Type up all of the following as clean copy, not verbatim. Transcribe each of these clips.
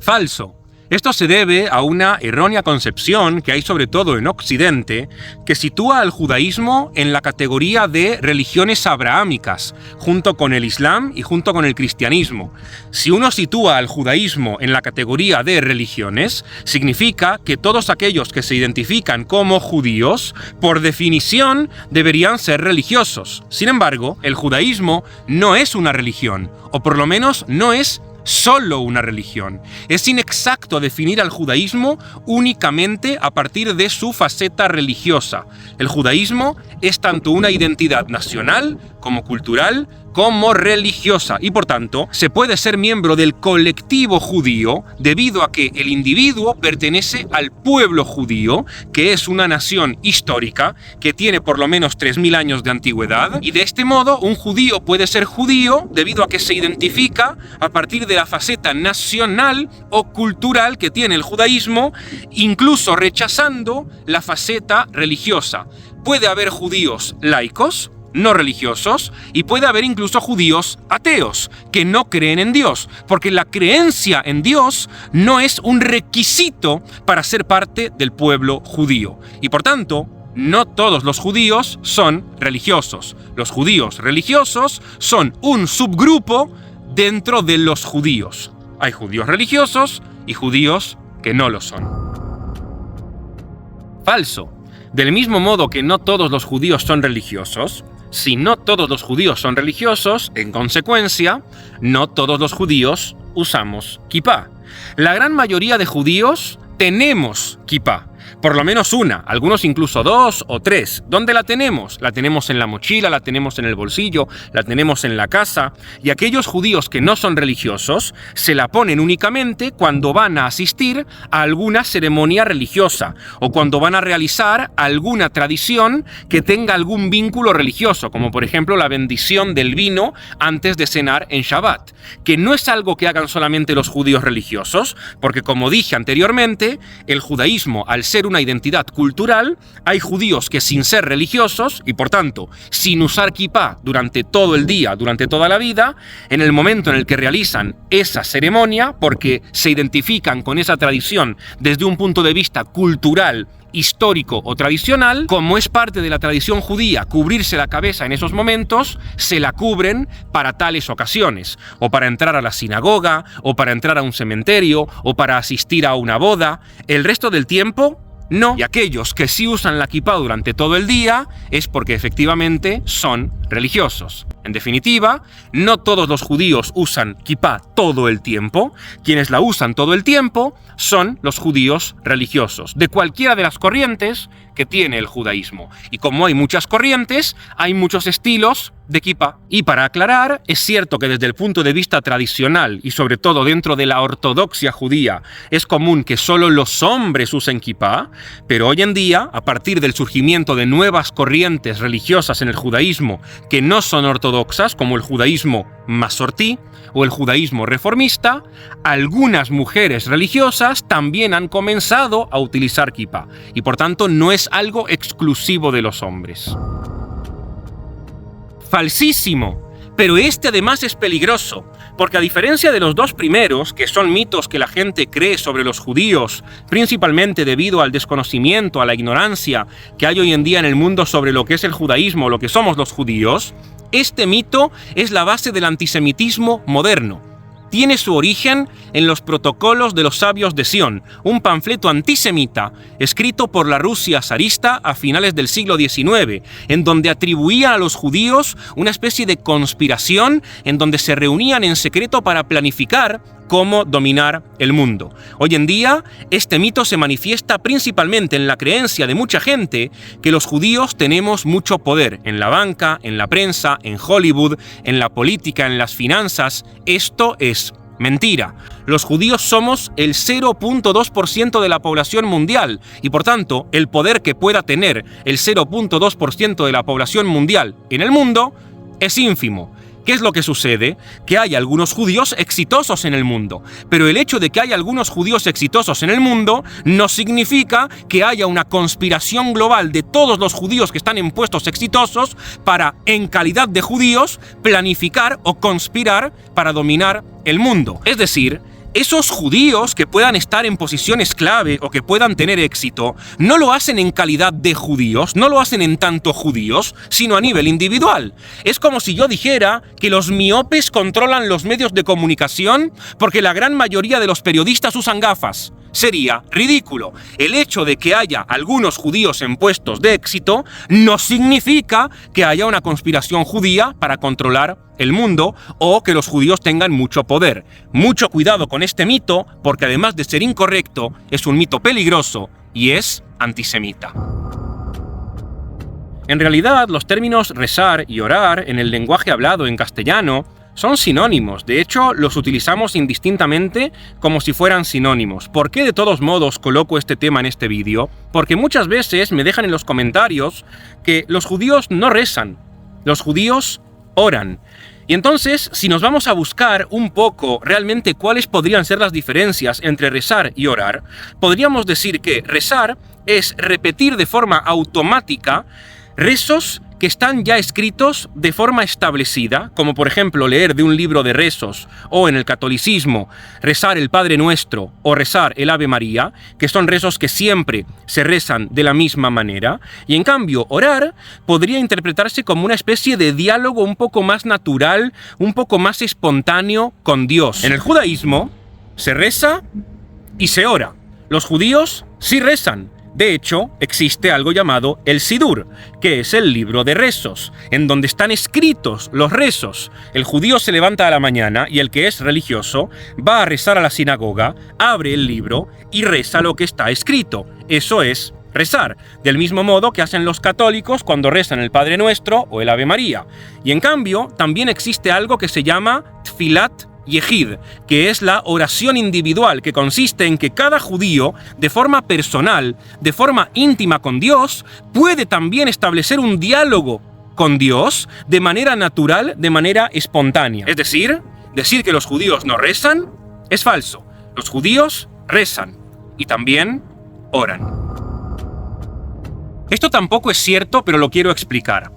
Falso. Esto se debe a una errónea concepción que hay sobre todo en Occidente, que sitúa al judaísmo en la categoría de religiones abrahámicas, junto con el Islam y junto con el cristianismo. Si uno sitúa al judaísmo en la categoría de religiones, significa que todos aquellos que se identifican como judíos, por definición, deberían ser religiosos. Sin embargo, el judaísmo no es una religión, o por lo menos no es solo una religión. Es inexacto definir al judaísmo únicamente a partir de su faceta religiosa. El judaísmo es tanto una identidad nacional como cultural, como religiosa, y por tanto se puede ser miembro del colectivo judío debido a que el individuo pertenece al pueblo judío, que es una nación histórica que tiene por lo menos 3000 años de antigüedad, y de este modo un judío puede ser judío debido a que se identifica a partir de la faceta nacional o cultural que tiene el judaísmo, incluso rechazando la faceta religiosa. Puede haber judíos laicos, no religiosos, y puede haber incluso judíos ateos, que no creen en Dios, porque la creencia en Dios no es un requisito para ser parte del pueblo judío. Y por tanto, no todos los judíos son religiosos. Los judíos religiosos son un subgrupo dentro de los judíos. Hay judíos religiosos y judíos que no lo son. Falso. Del mismo modo que no todos los judíos son religiosos, si no todos los judíos son religiosos, en consecuencia, no todos los judíos usamos kipá. La gran mayoría de judíos tenemos kipá. Por lo menos una, algunos incluso 2 o 3. ¿Dónde la tenemos? La tenemos en la mochila, la tenemos en el bolsillo, la tenemos en la casa. Y aquellos judíos que no son religiosos se la ponen únicamente cuando van a asistir a alguna ceremonia religiosa o cuando van a realizar alguna tradición que tenga algún vínculo religioso, como por ejemplo la bendición del vino antes de cenar en Shabbat, que no es algo que hagan solamente los judíos religiosos, porque como dije anteriormente, el judaísmo, al ser una identidad cultural, hay judíos que sin ser religiosos y por tanto sin usar kipá durante todo el día, durante toda la vida, en el momento en el que realizan esa ceremonia, porque se identifican con esa tradición desde un punto de vista cultural, histórico o tradicional, como es parte de la tradición judía cubrirse la cabeza en esos momentos, se la cubren para tales ocasiones, o para entrar a la sinagoga, o para entrar a un cementerio, o para asistir a una boda. El resto del tiempo, no. Y aquellos que sí usan la kipá durante todo el día es porque efectivamente son religiosos. En definitiva, no todos los judíos usan kipá todo el tiempo. Quienes la usan todo el tiempo son los judíos religiosos, de cualquiera de las corrientes que tiene el judaísmo. Y como hay muchas corrientes, hay muchos estilos de kipá. Y para aclarar, es cierto que desde el punto de vista tradicional y sobre todo dentro de la ortodoxia judía es común que solo los hombres usen kipá, pero hoy en día, a partir del surgimiento de nuevas corrientes religiosas en el judaísmo que no son ortodoxas, como el judaísmo masortí o el judaísmo reformista, algunas mujeres religiosas también han comenzado a utilizar kipá, y por tanto no es algo exclusivo de los hombres. Falsísimo. Pero este además es peligroso, porque a diferencia de los dos primeros, que son mitos que la gente cree sobre los judíos, principalmente debido al desconocimiento, a la ignorancia que hay hoy en día en el mundo sobre lo que es el judaísmo, lo que somos los judíos, este mito es la base del antisemitismo moderno. Tiene su origen en los Protocolos de los Sabios de Sion, un panfleto antisemita escrito por la Rusia zarista a finales del siglo XIX, en donde atribuían a los judíos una especie de conspiración en donde se reunían en secreto para planificar cómo dominar el mundo. Hoy en día, este mito se manifiesta principalmente en la creencia de mucha gente que los judíos tenemos mucho poder en la banca, en la prensa, en Hollywood, en la política, en las finanzas. Esto es mentira. Los judíos somos el 0.2% de la población mundial y por tanto el poder que pueda tener el 0.2% de la población mundial en el mundo es ínfimo. ¿Qué es lo que sucede? Que hay algunos judíos exitosos en el mundo, pero el hecho de que haya algunos judíos exitosos en el mundo no significa que haya una conspiración global de todos los judíos que están en puestos exitosos para, en calidad de judíos, planificar o conspirar para dominar el mundo. Es decir, Esos judíos que puedan estar en posiciones clave o que puedan tener éxito, no lo hacen en calidad de judíos, no lo hacen en tanto judíos, sino a nivel individual. Es como si yo dijera que los miopes controlan los medios de comunicación porque la gran mayoría de los periodistas usan gafas. Sería ridículo. El hecho de que haya algunos judíos en puestos de éxito no significa que haya una conspiración judía para controlar el mundo o que los judíos tengan mucho poder. Mucho cuidado con este mito, porque además de ser incorrecto, es un mito peligroso y es antisemita. En realidad, los términos rezar y orar en el lenguaje hablado en castellano son sinónimos. De hecho, los utilizamos indistintamente como si fueran sinónimos. ¿Por qué de todos modos coloco este tema en este vídeo? Porque muchas veces me dejan en los comentarios que los judíos no rezan, los judíos oran. Y entonces, si nos vamos a buscar un poco realmente cuáles podrían ser las diferencias entre rezar y orar, podríamos decir que rezar es repetir de forma automática rezos que están ya escritos de forma establecida, como por ejemplo leer de un libro de rezos, o en el catolicismo rezar el Padre Nuestro o rezar el Ave María, que son rezos que siempre se rezan de la misma manera, y en cambio orar podría interpretarse como una especie de diálogo un poco más natural, un poco más espontáneo con Dios. En el judaísmo se reza y se ora. Los judíos sí rezan. De hecho, existe algo llamado el Sidur, que es el libro de rezos, en donde están escritos los rezos. El judío se levanta a la mañana y el que es religioso va a rezar a la sinagoga, abre el libro y reza lo que está escrito. Eso es rezar, del mismo modo que hacen los católicos cuando rezan el Padre Nuestro o el Ave María. Y en cambio, también existe algo que se llama Tfilat Yehid, que es la oración individual, que consiste en que cada judío, de forma personal, de forma íntima con Dios, puede también establecer un diálogo con Dios de manera natural, de manera espontánea. Es decir que los judíos no rezan es falso. Los judíos rezan y también oran. Esto tampoco es cierto, pero lo quiero explicar.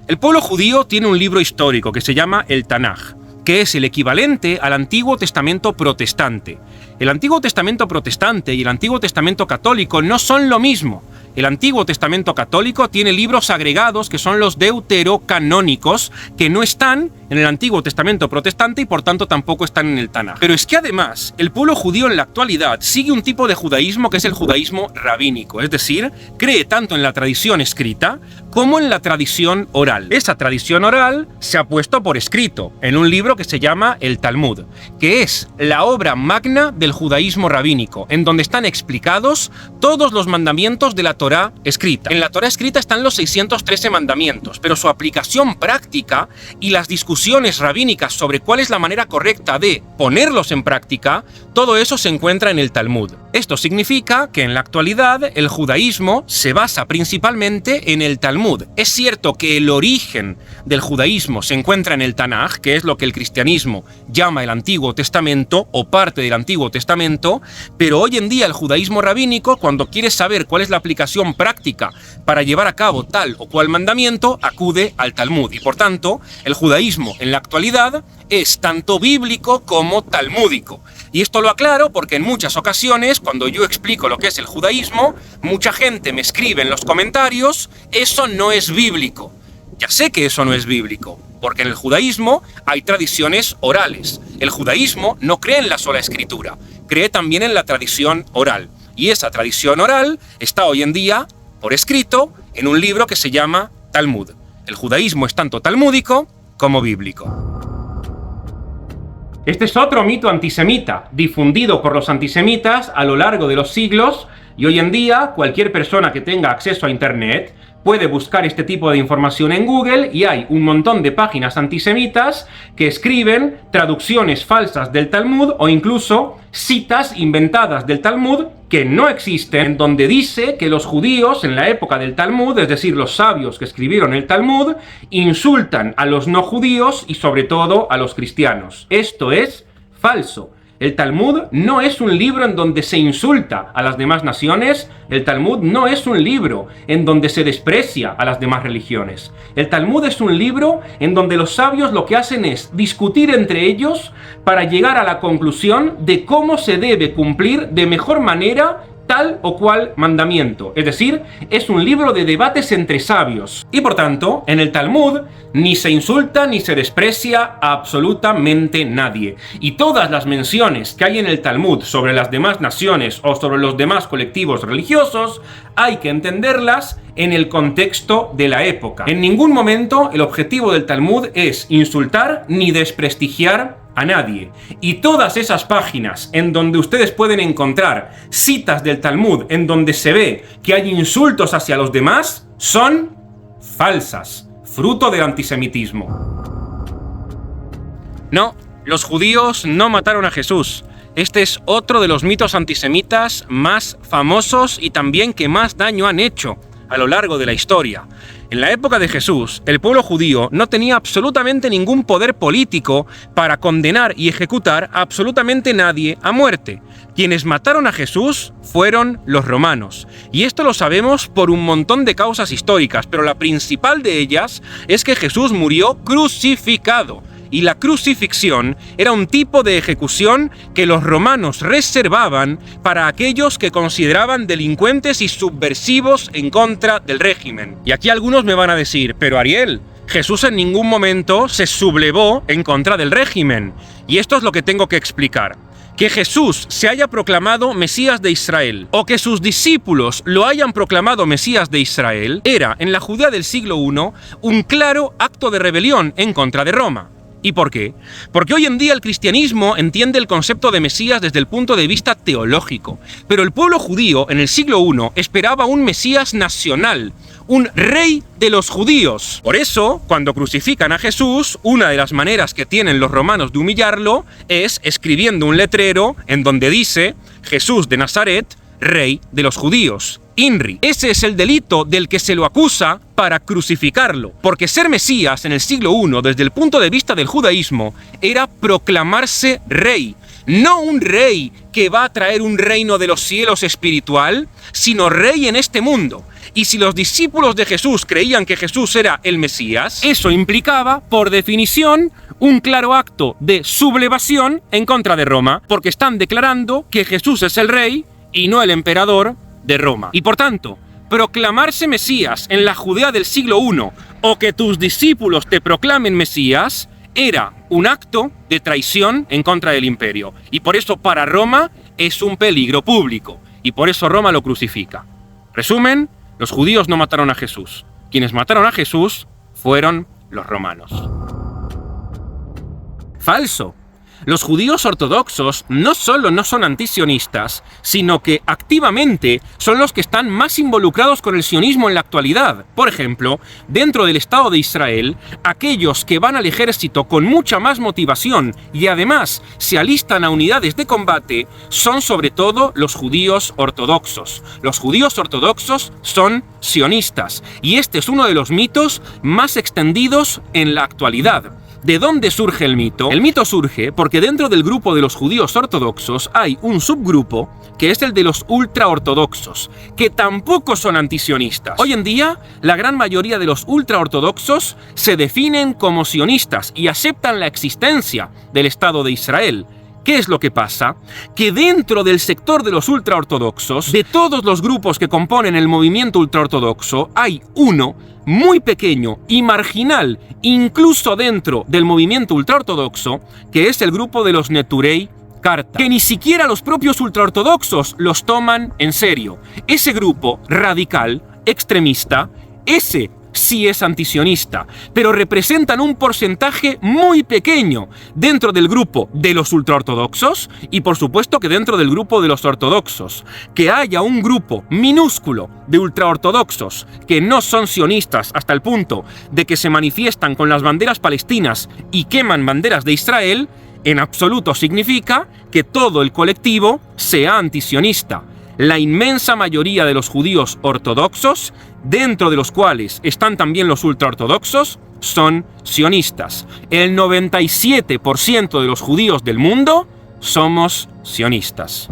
El pueblo judío tiene un libro histórico que se llama el Tanaj, que es el equivalente al Antiguo Testamento protestante. El Antiguo Testamento protestante y el Antiguo Testamento católico no son lo mismo. El Antiguo Testamento católico tiene libros agregados que son los deuterocanónicos, que no están en el Antiguo Testamento protestante y por tanto tampoco están en el Tanaj. Pero es que además, el pueblo judío en la actualidad sigue un tipo de judaísmo que es el judaísmo rabínico, es decir, cree tanto en la tradición escrita como en la tradición oral. Esa tradición oral se ha puesto por escrito en un libro que se llama el Talmud, que es la obra magna del judaísmo rabínico, en donde están explicados todos los mandamientos de la Torá escrita. En la Torá escrita están los 613 mandamientos, pero su aplicación práctica y las discusiones rabínicas sobre cuál es la manera correcta de ponerlos en práctica, todo eso se encuentra en el Talmud. Esto significa que en la actualidad el judaísmo se basa principalmente en el Talmud. Es cierto que el origen del judaísmo se encuentra en el Tanaj, que es lo que el cristianismo llama el Antiguo Testamento o parte del Antiguo Testamento, pero hoy en día el judaísmo rabínico, cuando quiere saber cuál es la aplicación práctica para llevar a cabo tal o cual mandamiento, acude al Talmud. Y por tanto, el judaísmo en la actualidad es tanto bíblico como talmúdico. Y esto lo aclaro porque en muchas ocasiones, cuando yo explico lo que es el judaísmo, mucha gente me escribe en los comentarios: eso no es bíblico. Ya sé que eso no es bíblico, porque en el judaísmo hay tradiciones orales. El judaísmo no cree en la sola escritura, cree también en la tradición oral. Y esa tradición oral está hoy en día, por escrito, en un libro que se llama Talmud. El judaísmo es tanto talmúdico como bíblico. Este es otro mito antisemita, difundido por los antisemitas a lo largo de los siglos, y hoy en día cualquier persona que tenga acceso a Internet puede buscar este tipo de información en Google y hay un montón de páginas antisemitas que escriben traducciones falsas del Talmud o incluso citas inventadas del Talmud que no existen, en donde dice que los judíos en la época del Talmud, es decir, los sabios que escribieron el Talmud, insultan a los no judíos y sobre todo a los cristianos. Esto es falso. El Talmud no es un libro en donde se insulta a las demás naciones. El Talmud no es un libro en donde se desprecia a las demás religiones. El Talmud es un libro en donde los sabios lo que hacen es discutir entre ellos para llegar a la conclusión de cómo se debe cumplir de mejor manera tal o cual mandamiento. Es decir, es un libro de debates entre sabios. Y por tanto, en el Talmud ni se insulta ni se desprecia a absolutamente nadie. Y todas las menciones que hay en el Talmud sobre las demás naciones o sobre los demás colectivos religiosos, hay que entenderlas en el contexto de la época. En ningún momento el objetivo del Talmud es insultar ni desprestigiar a nadie. Y todas esas páginas en donde ustedes pueden encontrar citas del Talmud en donde se ve que hay insultos hacia los demás son falsas, fruto del antisemitismo. No, los judíos no mataron a Jesús. Este es otro de los mitos antisemitas más famosos y también que más daño han hecho a lo largo de la historia. En la época de Jesús, el pueblo judío no tenía absolutamente ningún poder político para condenar y ejecutar a absolutamente nadie a muerte. Quienes mataron a Jesús fueron los romanos. Y esto lo sabemos por un montón de causas históricas, pero la principal de ellas es que Jesús murió crucificado. Y la crucifixión era un tipo de ejecución que los romanos reservaban para aquellos que consideraban delincuentes y subversivos en contra del régimen. Y aquí algunos me van a decir, pero Ariel, Jesús en ningún momento se sublevó en contra del régimen. Y esto es lo que tengo que explicar. Que Jesús se haya proclamado Mesías de Israel o que sus discípulos lo hayan proclamado Mesías de Israel era, en la Judea del siglo I, un claro acto de rebelión en contra de Roma. ¿Y por qué? Porque hoy en día el cristianismo entiende el concepto de Mesías desde el punto de vista teológico, pero el pueblo judío en el siglo I esperaba un Mesías nacional, un rey de los judíos. Por eso, cuando crucifican a Jesús, una de las maneras que tienen los romanos de humillarlo es escribiendo un letrero en donde dice Jesús de Nazaret, rey de los judíos. INRI. Ese es el delito del que se lo acusa para crucificarlo, porque ser Mesías en el siglo I, desde el punto de vista del judaísmo, era proclamarse rey. No un rey que va a traer un reino de los cielos espiritual, sino rey en este mundo. Y si los discípulos de Jesús creían que Jesús era el Mesías, eso implicaba, por definición, un claro acto de sublevación en contra de Roma, porque están declarando que Jesús es el rey y no el emperador de Roma. Y por tanto, proclamarse Mesías en la Judea del siglo I o que tus discípulos te proclamen Mesías era un acto de traición en contra del imperio. Y por eso para Roma es un peligro público. Y por eso Roma lo crucifica. Resumen, los judíos no mataron a Jesús. Quienes mataron a Jesús fueron los romanos. Falso. Los judíos ortodoxos no solo no son antisionistas, sino que activamente son los que están más involucrados con el sionismo en la actualidad. Por ejemplo, dentro del Estado de Israel, aquellos que van al ejército con mucha más motivación y además se alistan a unidades de combate son sobre todo los judíos ortodoxos. Los judíos ortodoxos son sionistas y este es uno de los mitos más extendidos en la actualidad. ¿De dónde surge el mito? El mito surge porque dentro del grupo de los judíos ortodoxos hay un subgrupo que es el de los ultraortodoxos, que tampoco son antisionistas. Hoy en día, la gran mayoría de los ultraortodoxos se definen como sionistas y aceptan la existencia del Estado de Israel. ¿Qué es lo que pasa? Que dentro del sector de los ultraortodoxos, de todos los grupos que componen el movimiento ultraortodoxo, hay uno muy pequeño y marginal, incluso dentro del movimiento ultraortodoxo, que es el grupo de los Neturei Karta, que ni siquiera los propios ultraortodoxos los toman en serio. Ese grupo radical, extremista, ese sí es antisionista, pero representan un porcentaje muy pequeño dentro del grupo de los ultraortodoxos y por supuesto que dentro del grupo de los ortodoxos. Que haya un grupo minúsculo de ultraortodoxos que no son sionistas hasta el punto de que se manifiestan con las banderas palestinas y queman banderas de Israel, en absoluto significa que todo el colectivo sea antisionista. La inmensa mayoría de los judíos ortodoxos, dentro de los cuales están también los ultraortodoxos, son sionistas. El 97% de los judíos del mundo somos sionistas.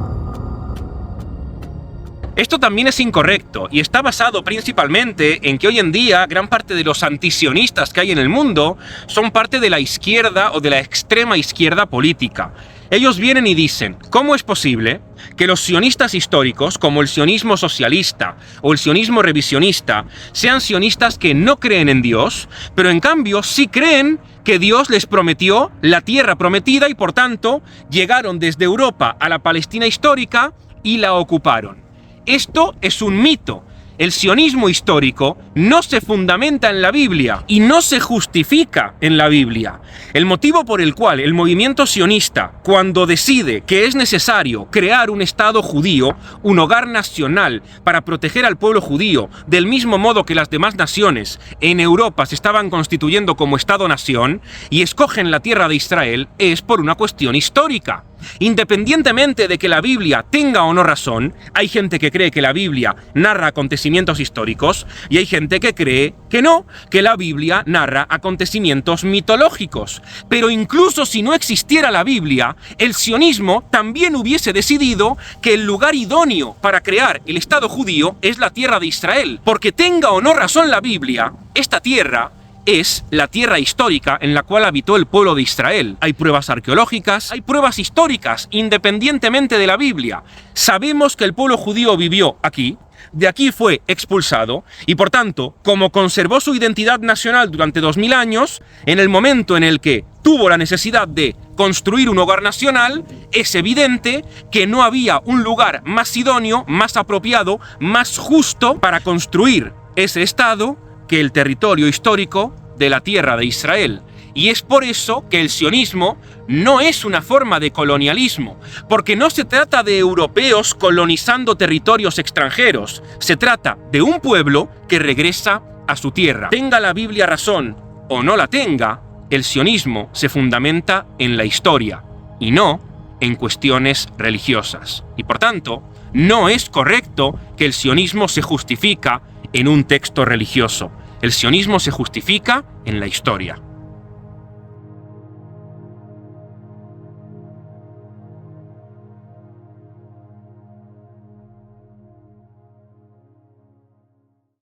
Esto también es incorrecto y está basado principalmente en que hoy en día gran parte de los antisionistas que hay en el mundo son parte de la izquierda o de la extrema izquierda política. Ellos vienen y dicen, ¿cómo es posible que los sionistas históricos, como el sionismo socialista o el sionismo revisionista, sean sionistas que no creen en Dios, pero en cambio sí creen que Dios les prometió la tierra prometida y por tanto llegaron desde Europa a la Palestina histórica y la ocuparon? Esto es un mito. El sionismo histórico no se fundamenta en la Biblia y no se justifica en la Biblia. El motivo por el cual el movimiento sionista, cuando decide que es necesario crear un Estado judío, un hogar nacional para proteger al pueblo judío, del mismo modo que las demás naciones en Europa se estaban constituyendo como Estado-nación y escogen la tierra de Israel, es por una cuestión histórica. Independientemente de que la Biblia tenga o no razón, hay gente que cree que la Biblia narra acontecimientos históricos y hay gente que cree que no, que la Biblia narra acontecimientos mitológicos. Pero incluso si no existiera la Biblia, el sionismo también hubiese decidido que el lugar idóneo para crear el Estado judío es la tierra de Israel. Porque tenga o no razón la Biblia, esta tierra es la tierra histórica en la cual habitó el pueblo de Israel. Hay pruebas arqueológicas, hay pruebas históricas, independientemente de la Biblia. Sabemos que el pueblo judío vivió aquí, de aquí fue expulsado, y por tanto, como conservó su identidad nacional durante 2000 años, en el momento en el que tuvo la necesidad de construir un hogar nacional, es evidente que no había un lugar más idóneo, más apropiado, más justo para construir ese Estado que el territorio histórico de la tierra de Israel. Y es por eso que el sionismo no es una forma de colonialismo, porque no se trata de europeos colonizando territorios extranjeros, se trata de un pueblo que regresa a su tierra. Tenga la Biblia razón o no la tenga, el sionismo se fundamenta en la historia y no en cuestiones religiosas. Y por tanto, no es correcto que el sionismo se justifica en un texto religioso. El sionismo se justifica en la historia.